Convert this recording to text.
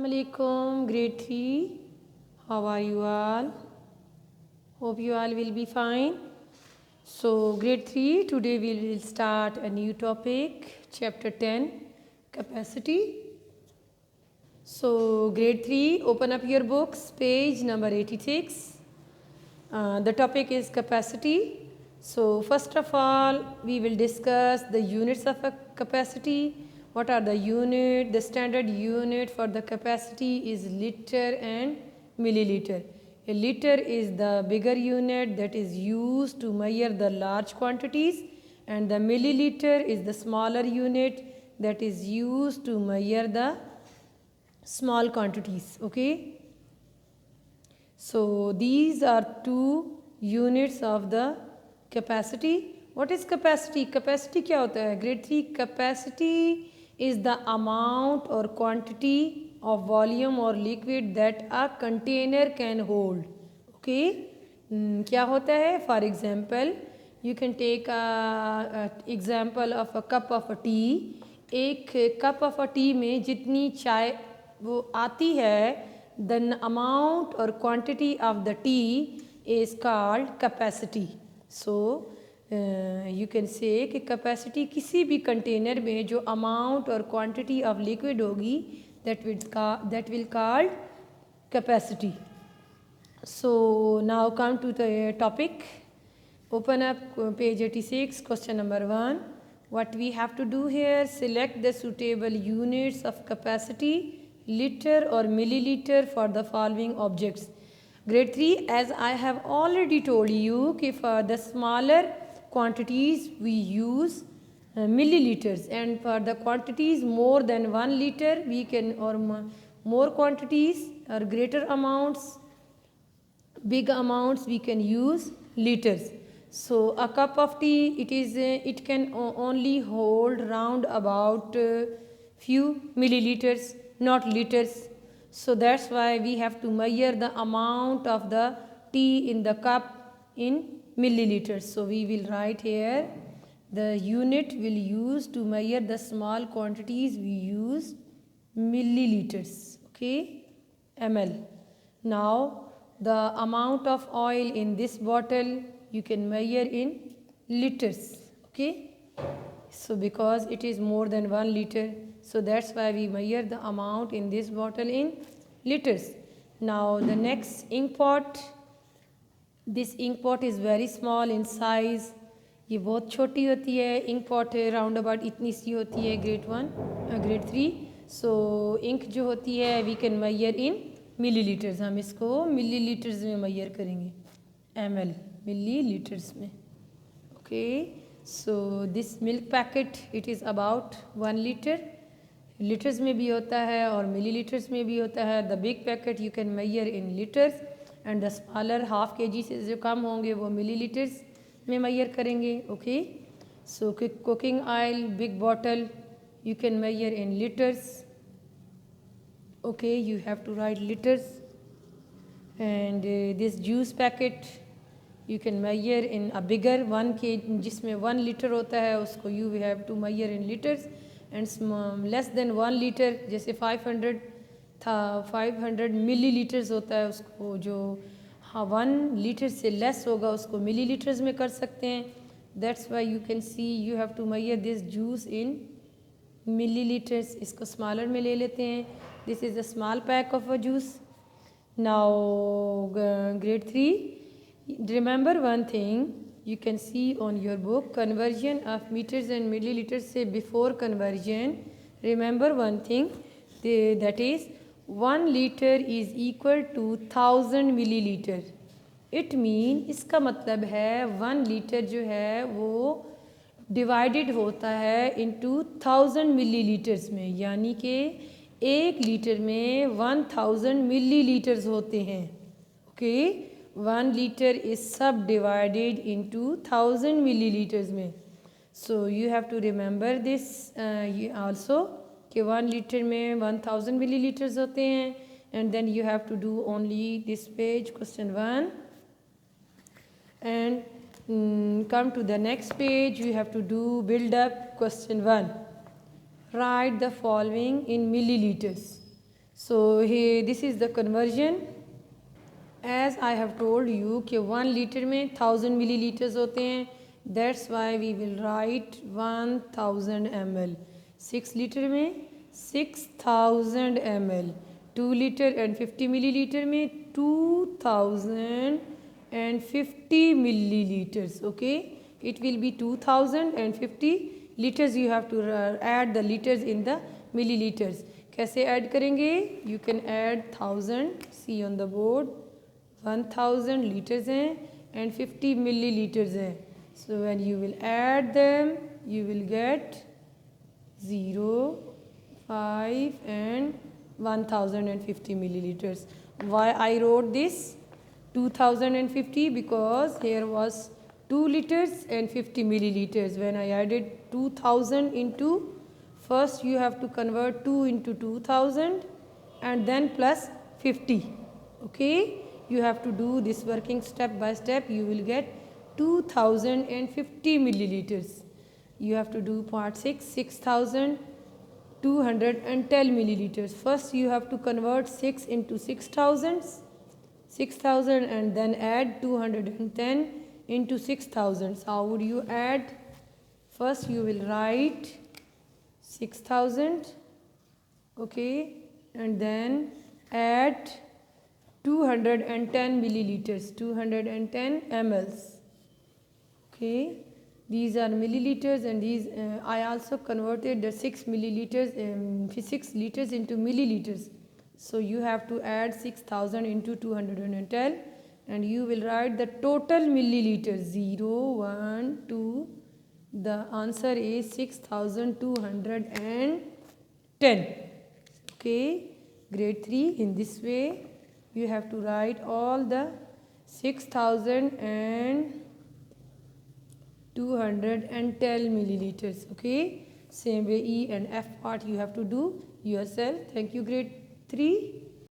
Assalamualaikum, grade 3. How are you all? Hope you all will be fine. So, grade 3, today we will start a new topic, chapter 10, capacity. So, grade 3, open up your books, page number 86. The topic is capacity. So, first of all, we will discuss the units of a capacity. What are the unit? The standard unit for the capacity is liter and milliliter. A liter is the bigger unit that is used to measure the large quantities, and the milliliter is the smaller unit that is used to measure the small quantities. Okay. So these are two units of the capacity. What is capacity? Capacity क्या होता है? Grade 3 capacity is the amount or quantity of volume or liquid that a container can hold. Okay? क्या होता है? For example, you can take a example of a cup of a tea. एक cup of a tea में जितनी चाय वो आती है, the amount or quantity of the tea is called capacity. So you can say कि capacity किसी भी container में जो amount और quantity of liquid होगी that will called capacity. So now come to the topic. Open up page 86, question number 1. What we have to do here, select the suitable units of capacity, liter or milliliter for the following objects. Grade 3, as I have already told you, for the smaller quantities we use milliliters, and for the quantities more than 1 liter we can, or more quantities or greater amounts, big amounts, we can use liters. So a cup of tea, it can only hold round about few milliliters, not liters. So that's why we have to measure the amount of the tea in the cup in milliliters. So we will write here the unit we'll use to measure the small quantities, we use milliliters. Okay, ml. Now the amount of oil in this bottle you can measure in liters. Okay, so because it is more than 1 liter, so that's why we measure the amount in this bottle in liters. Now the next ink pot. This ink pot is very small in size. ये बहुत छोटी होती है. Ink pot round about इतनी सी होती है, grade 3. सो ink जो होती है we can measure in millilitres. हम इसको मिलीलीटर्स में मैयर करेंगे, ml मिलीलीटर्स में. Okay, so this milk packet it is about 1 litre. Litres में भी होता है और मिलीलीटर्स में भी होता है. The big packet you can measure in litres and the smaller half kg से जो कम होंगे वो मिलीलीटर्स में मैयर करेंगे. Okay, so cooking oil big bottle you can measure in litres. Okay, you have to write litres. And this juice packet you can measure in a bigger 1 kg, जिसमें 1 litre होता है उसको you have to measure in litres. And less than 1 litre, जैसे 500 था, 500 millilitres होता है, उसको जो 1 लीटर से लेस होगा उसको मिलीलीटर्स में कर सकते हैं. That's why you can see you have to measure this juice in millilitres. इसको स्मॉलर में ले लेते हैं. This is a small pack of a juice. Now grade 3, remember one thing, you can see on your book conversion of meters and milliliters. से before conversion remember one thing, that is 1 liter is equal to 1000 milliliter. it mean इसका मतलब है 1 litre जो है वो divided होता है into 1000 millilitres में, यानी कि 1 लीटर में 1000 मिलीलीटर्स होते हैं. Okay, 1 liter is subdivided into 1000 milliliters में. So you have to remember this also कि 1 liter में 1000 milliliters होते हैं. And then you have to do only this page, question 1. And come to the next page, you have to do build up question 1. Write the following in milliliters. So here this is the conversion. As I have told you कि 1 litre में 1000 milliliters होते हैं. That's why we will write 1000 ml. 6 litre में 6000 ml. 2 liter and 50 milliliter में 2050 milliliters. Okay, it will be 2050 liters. You have to add the liters in the milliliters. कैसे add करेंगे? You can add 1000. See on the board. 1000 liters हैं and 50 milliliters हैं. So when you will add them, you will get 0, 5 and 1050 milliliters. Why I wrote this 2050? Because here was 2 liters and 50 milliliters. When I added 2000 into, first you have to convert 2 into 2000 and then plus 50. Okay, you have to do this working step by step. You will get 2050 milliliters. You have to do part 6, 6210 milliliters. First you have to convert 6 into 6000 and then add 210 into 6000. How would you add? First you will write 6000, okay, and then add 210 milliliters, 210 mLs. Okay, these are milliliters, and these I also converted the 6 milliliters, 6 liters into milliliters. So you have to add 6000 into 210 and you will write the total milliliters 0, 1, 2. The answer is 6210. Okay, grade 3. In this way you have to write all the 6210 milliliters. Okay, same way E and F part you have to do yourself. Thank you, grade 3.